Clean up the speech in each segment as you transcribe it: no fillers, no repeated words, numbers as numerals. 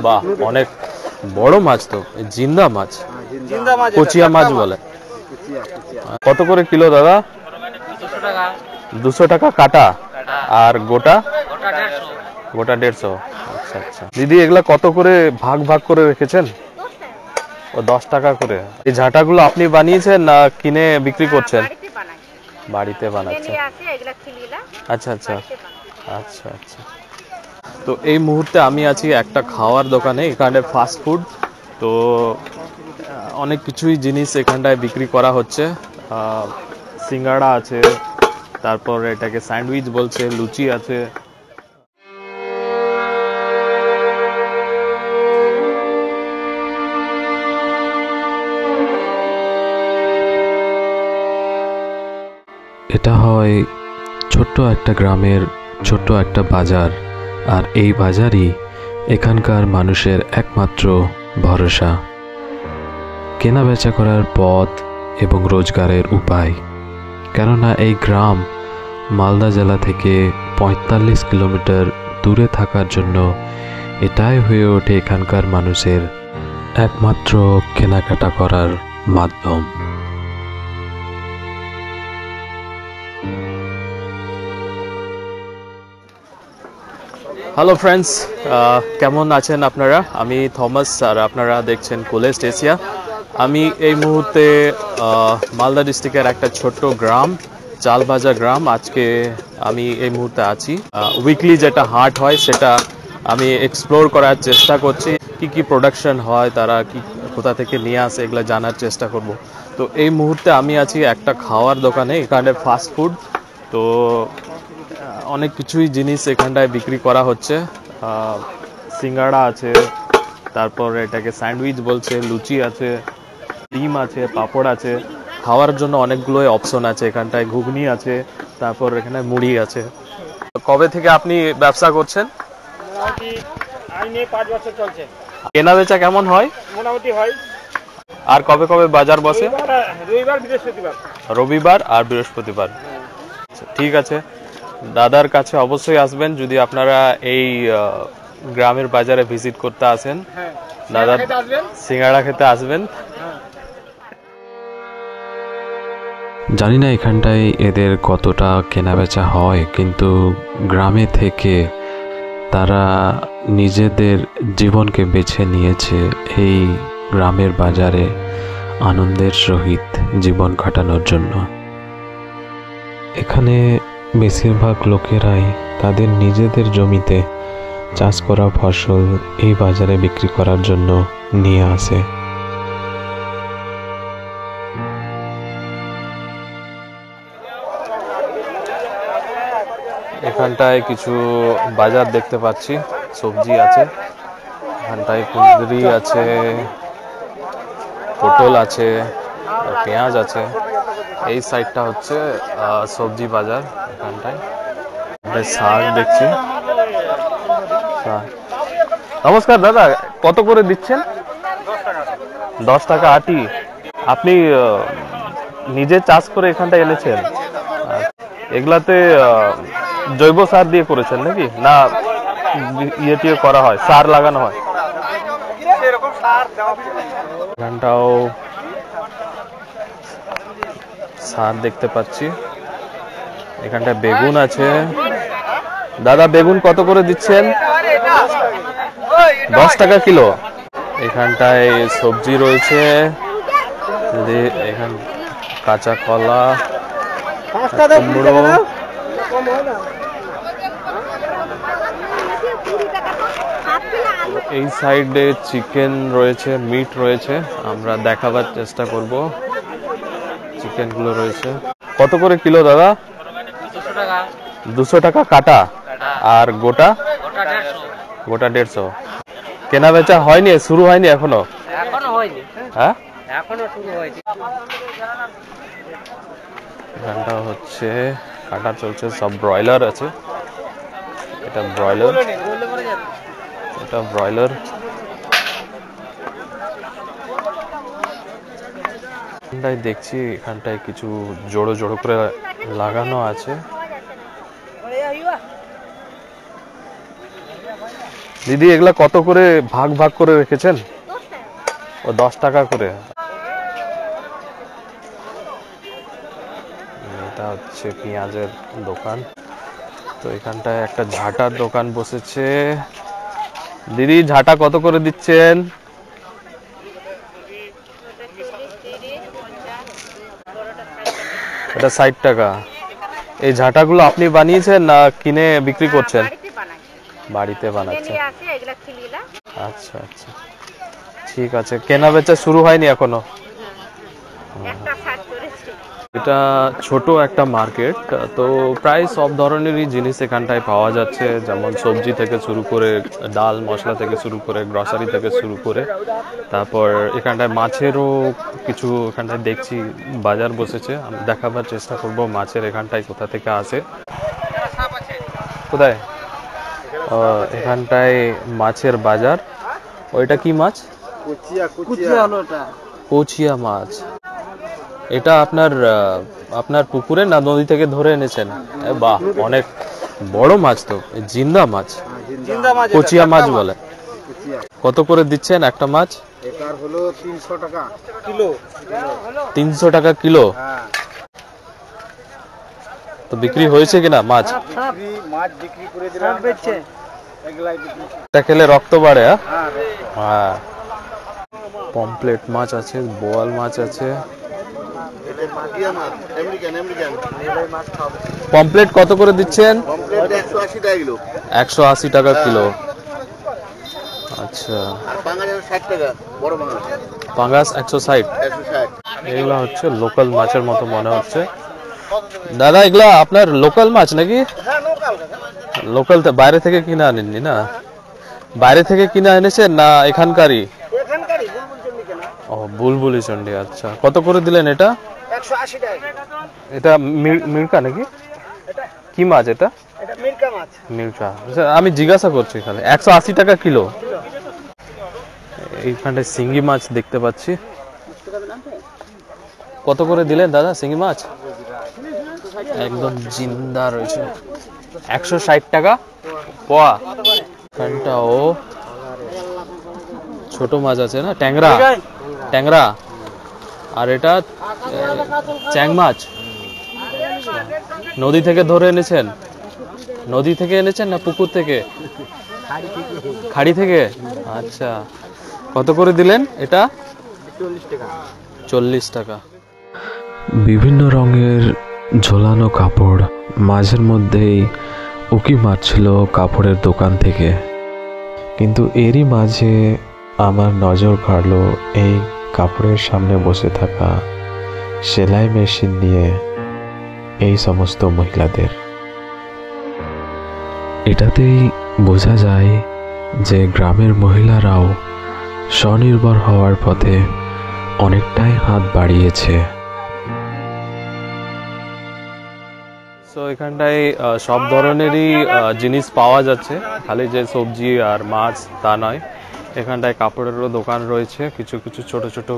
বাহ, অনেক বড় মাছ তো, জিন্দা মাছ, কচিয়া মাছ বলে। কত করে কিলো দাদা? 200 টাকা কাটা, আর গোটা গোটা 150। আচ্ছা আচ্ছা দিদি, এগুলা কত করে ভাগ ভাগ করে রেখেছেন? ও 10 টাকা করে। এই ঝাঁটাগুলো আপনি বানিয়েছেন না কিনে বিক্রি করছেন? বাড়িতে বানাচ্ছেন। আচ্ছা আচ্ছা আচ্ছা আচ্ছা। তো এই মুহূর্তে আমি আছি একটা খাওয়ার দোকানে, এখানে ফাস্ট ফুড। তো অনেক কিছুই জিনিস এখানটায় বিক্রি করা হচ্ছে। সিঙ্গাড়া আছে, তারপর এটাকে স্যান্ডউইচ বলছে, লুচি আছে। এটা হয় ছোট্ট একটা গ্রামের ছোট্ট একটা বাজার, আর এই বাজারই এখানকার মানুষের একমাত্র ভরসা, কেনা বেচা করার পথ এবং রোজগারের উপায়। কেননা এই গ্রাম মালদা জেলা থেকে 45 কিলোমিটার দূরে থাকার জন্য এটাই হয়ে ওঠে এখানকার মানুষের একমাত্র কেনাকাটা করার মাধ্যম। হ্যালো ফ্রেন্ডস, কেমন আছেন আপনারা? আমি থমাস, আর আপনারা দেখছেন কোলেস্ট এশিয়া। আমি এই মুহূর্তে মালদা ডিস্ট্রিক্টের একটা ছোট্ট গ্রাম, চালবাজার গ্রাম। আজকে আমি এই মুহূর্তে আছি। উইকলি যেটা হাট হয় সেটা আমি এক্সপ্লোর করার চেষ্টা করছি। কি কি প্রোডাকশন হয়, তারা কি কোথা থেকে নিয়ে আসে, এগুলো জানার চেষ্টা করব। তো এই মুহূর্তে আমি আছি একটা খাওয়ার দোকানে, এখানে ফাস্ট ফুড। তো অনেক কিছুই জিনিস এখানটায় বিক্রি করা হচ্ছে। সিঙ্গাড়া আছে, তারপর এটাকে স্যান্ডউইচ বলছে, লুচি আছে, ডিম আছে, পাঁপড় আছে। খাওয়ার জন্য অনেকগুলোই অপশন আছে এখানটায়। ঘুগনি আছে, তারপর এখানে মুড়ি আছে। কবে থেকে আপনি ব্যবসা করছেন? মোটামুটি 5 বছর চলছে। কেনা বেচা কেমন হয়? মোটামুটি হয়। আর কবে কবে বাজার বসে? রবিবার বৃহস্পতিবার। রবিবার আর বৃহস্পতিবার। ঠিক আছে, দাদার কাছে অবশ্যই আসবেন যদি আপনারা এই গ্রামের বাজারে ভিজিট করতে আসেন। দাদা সিঙ্গাড়া খেতে আসবেন। জানি না এখানটায় এদের কতটা কেনাবেচা হয়, কিন্তু গ্রামে থেকে তারা নিজেদের জীবনকে বেছে নিয়েছে এই গ্রামের বাজারে আনন্দের সহিত জীবন কাটানোর জন্য। এখানে বেশিরভাগ লোকেরাই তাদের নিজেদের জমিতে চাষ করা ফসল এই বাজারে বিক্রি করার জন্য নিয়ে আসে। এখানটায় কিছু বাজার দেখতে পাচ্ছি, সবজি আছে, এখানটায় কুঁদরি আছে, পটল আছে, পেঁয়াজ আছে। এই সাইডটা হচ্ছে সবজি বাজার। এখানটায় শাক দেখছি। নমস্কার দাদা, কত করে দিচ্ছেন? 10 টাকা আটি। আপনি নিজে চাষ করে এখানটায় এনেছেন? এগুলাতে জৈব সার দিয়ে করেছেন নাকি, না ইয়ে টিয়ে করা হয়, সার লাগানো হয়? এখানটাও সার দেখতে পাচ্ছি। এখানটায় বেগুন আছে। দাদা, বেগুন কত করে দিচ্ছেন? 10 টাকা কিলো। এখানটায় সবজি রয়েছে, এখান কাঁচা কলা, কুমড়ো। এই সাইডে চিকেন রয়েছে, মিট রয়েছে, আমরা দেখাবার চেষ্টা করব। চিকেন গুলো রয়েছে। কত করে কিলো দাদা? 200 টাকা কাটা, আর গোটা গোটা 150। কেনা বেচা হয়নি, শুরু হয়নি এখনো? হয়নি। হ্যাঁ, এখনো শুরু হয়নি। এখানটা হচ্ছে কাটা চলছে, সব ব্রয়লার আছে। এটা ব্রয়লার, এটা ব্রয়লার। এখানটায় দেখছি, এখানটায় কিছু জোড়ো জোড়ো করে লাগানো আছে। দিদি এগুলা কত করে ভাগ ভাগ করে রেখেছেন? ও 10 টাকা করে। এটা হচ্ছে পেঁয়াজের দোকান। তো এখানটায় একটা ঝাঁটার দোকান বসেছে। দিদি ঝাঁটা কত করে দিচ্ছেন? এটা 60 টাকা। এই ঝাঁটাগুলো আপনি বানিয়েছেন না কিনে বিক্রি করছেন? বাড়িতে বানাচ্ছেন। আচ্ছা আচ্ছা, ঠিক আছে। কেনা বেচা শুরু হয়নি এখনো? এটা ছোট একটা মার্কেট, তো প্রায় সব ধরনেরই জিনিস এখানটায় পাওয়া যাচ্ছে, যেমন সবজি থেকে শুরু করে ডাল মশলা থেকে শুরু করে গ্রসারি থেকে শুরু করে, তারপর এখানটায় মাছেরও কিছু এখানটায় দেখছি বাজার বসেছে। আমি দেখাবার চেষ্টা করব মাছের এখানটায় কোথা থেকে আসে। কোথায়? এখানটায় মাছের বাজার। ওইটা কি মাছ? কোচিয়া মাছ। এটা আপনার পুকুরে না নদী থেকে ধরে এনেছেন? বাহ, অনেক বড় মাছ তো, জিন্দা মাছ, কোচিয়া মাছ বলে। কত করে দিচ্ছেন একটা মাছ? এটার হলো 300 টাকা কিলো। 300 টাকা কিলো। তো বিক্রি হয়েছে কিনা মাছ? মাছ বিক্রি করে দিলাম, এটা খেলে রক্ত বাড়ে। হ্যাঁ, পমপ্লেট মাছ আছে, বোয়াল মাছ আছে। পমপ্লেট কত করে দিচ্ছেন? 180 টাকা কিলো। 180 টাকা কিলো। আচ্ছা, পাঙ্গাস 160। এগুলা হচ্ছে লোকাল মাছের মতো মনে হচ্ছে। দাদা এগুলা আপনার লোকাল মাছ নাকি? লোকাল তো বাইরে থেকে কিনে আনেননি না? বাইরে থেকে কিনে এনেছেন না এখানকারই? ও, বুলবুলি চন্ডি। আচ্ছা, কত করে দিলেন এটা? 180 টাকা। এটা মির্কা নাকি? কি মাছ এটা? এটা মির্কা মাছ। মির্কা। আমি জিজ্ঞাসা করছি খালি। 180 টাকা কিলো। এইখানে শিঙ্গি মাছ দেখতে পাচ্ছি। কত করে দিলেন দাদা শিঙ্গি মাছ? একদম জিন্দা রয়েছে। 160 টাকা পোয়া। এখানটাও ছোট মাছ আছে না, ট্যাংরা। ট্যাংরা। আর এটা চ্যাং মাছ। নদী থেকে ধরে এনেছেন? নদী থেকে এনেছেন না পুকুর থেকে? খাড়ি থেকে। আচ্ছা, কত করে দিলেন এটা? 40 টাকা। বিভিন্ন রঙের ঝোলানো কাপড়, মাঝের মধ্যেই উকি মারছিল কাপড়ের দোকান থেকে। কিন্তু এরই মাঝে আমার নজর কাড়ল এই কাপড়ের সামনে বসে থাকা সেলাই মেশিন নিয়ে এই সমস্ত মহিলাদের। এটাতেই বোঝা যায় যে গ্রামের মহিলারাও স্বনির্ভর হওয়ার পথে অনেকটাই হাত বাড়িয়েছে। তো এখানটায় সব ধরনেরই জিনিস পাওয়া যাচ্ছে, খালি যে সবজি আর মাছ তা নয়। এখানটায় কাপড়েরও দোকান রয়েছে, কিছু কিছু ছোট ছোট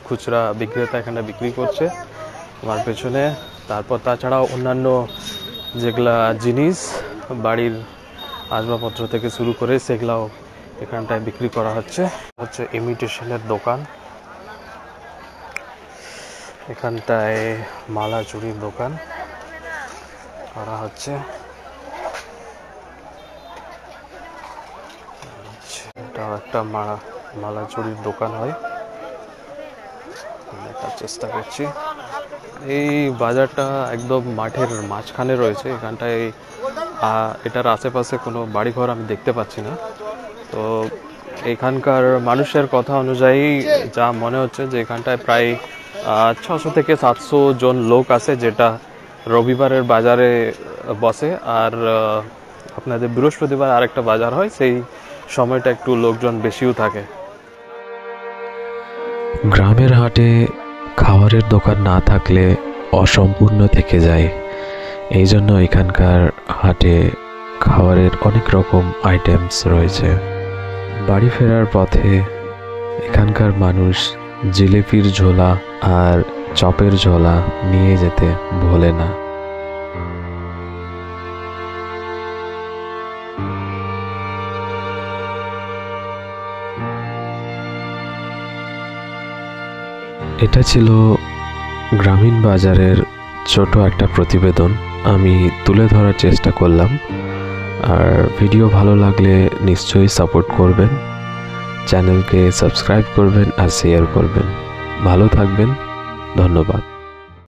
খুচরা বিক্রেতা এখানে বিক্রি করছে আমার পেছনে। তারপর তাছাড়াও অন্যান্য যেগুলা জিনিস বাড়ির আসবাবপত্র থেকে শুরু করে সেগুলাও এখানটায় বিক্রি করা হচ্ছে। ইমিটেশনের দোকান। এখানটায় মালা চুরির দোকান করা হচ্ছে। এটা একটা মালা চুরির দোকান হয়, দেখার চেষ্টা করছি। এই বাজারটা একদম মাঠের মাঝখানে রয়েছে। এখানটায় এটার আশেপাশে কোনো বাড়িঘর আমি দেখতে পাচ্ছি না। তো এখানকার মানুষের কথা অনুযায়ী যা মনে হচ্ছে যে এখানটায় প্রায় 600 থেকে 700 জন লোক আছে, যেটা রবিবারের বাজারে বসে। আর আপনাদের বৃহস্পতিবার আরেকটা বাজার হয়, সেই সময়টা একটু লোকজন বেশিও থাকে। গ্রামের হাটে খাবারের দোকান না থাকলে অসম্পূর্ণ থেকে যায়। এই জন্য এখানকার হাটে খাবারের অনেক রকম আইটেমস রয়েছে। বাড়ি ফেরার পথে এখানকার মানুষ জিলিপির ঝোলা আর চপের ঝোলা নিয়ে যেতে ভোলে না। এটা ছিল গ্রামীণ বাজারের ছোট একটা প্রতিবেদন আমি তুলে ধরার চেষ্টা করলাম। আর ভিডিও ভালো লাগলে নিশ্চয়ই সাপোর্ট করবেন, চ্যানেলকে সাবস্ক্রাইব করবেন আর শেয়ার করবেন। ভালো থাকবেন, ধন্যবাদ।